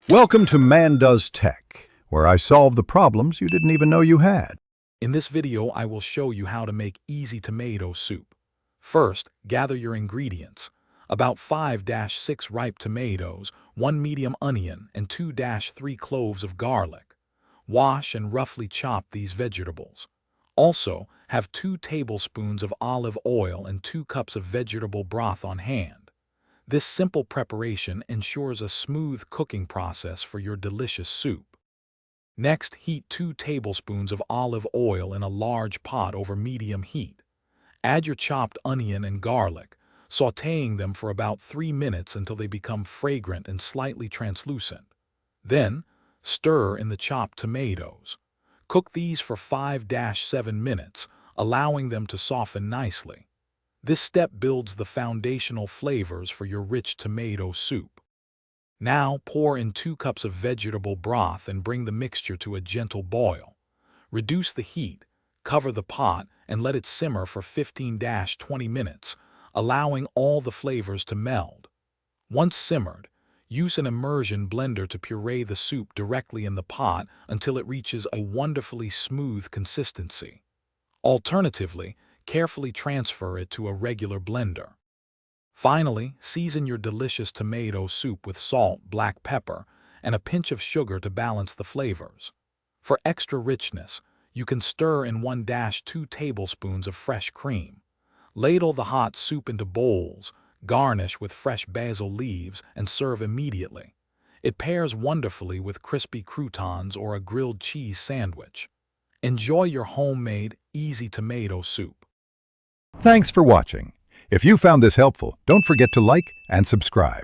Welcome to Man Does Tech, where I solve the problems you didn't even know you had. In this video, I will show you how to make easy tomato soup. First, gather your ingredients. About 5-6 ripe tomatoes, 1 medium onion, and 2-3 cloves of garlic. Wash and roughly chop these vegetables. Also, have 2 tablespoons of olive oil and 2 cups of vegetable broth on hand. This simple preparation ensures a smooth cooking process for your delicious soup. Next, heat 2 tablespoons of olive oil in a large pot over medium heat. Add your chopped onion and garlic, sautéing them for about 3 minutes until they become fragrant and slightly translucent. Then, stir in the chopped tomatoes. Cook these for 5-7 minutes, allowing them to soften nicely. This step builds the foundational flavors for your rich tomato soup. Now pour in 2 cups of vegetable broth and bring the mixture to a gentle boil. Reduce the heat, cover the pot, and let it simmer for 15-20 minutes, allowing all the flavors to meld. Once simmered, use an immersion blender to puree the soup directly in the pot until it reaches a wonderfully smooth consistency. Alternatively, carefully transfer it to a regular blender. Finally, season your delicious tomato soup with salt, black pepper, and a pinch of sugar to balance the flavors. For extra richness, you can stir in 1-2 tablespoons of fresh cream. Ladle the hot soup into bowls, garnish with fresh basil leaves, and serve immediately. It pairs wonderfully with crispy croutons or a grilled cheese sandwich. Enjoy your homemade, easy tomato soup. Thanks for watching. If you found this helpful, don't forget to like and subscribe.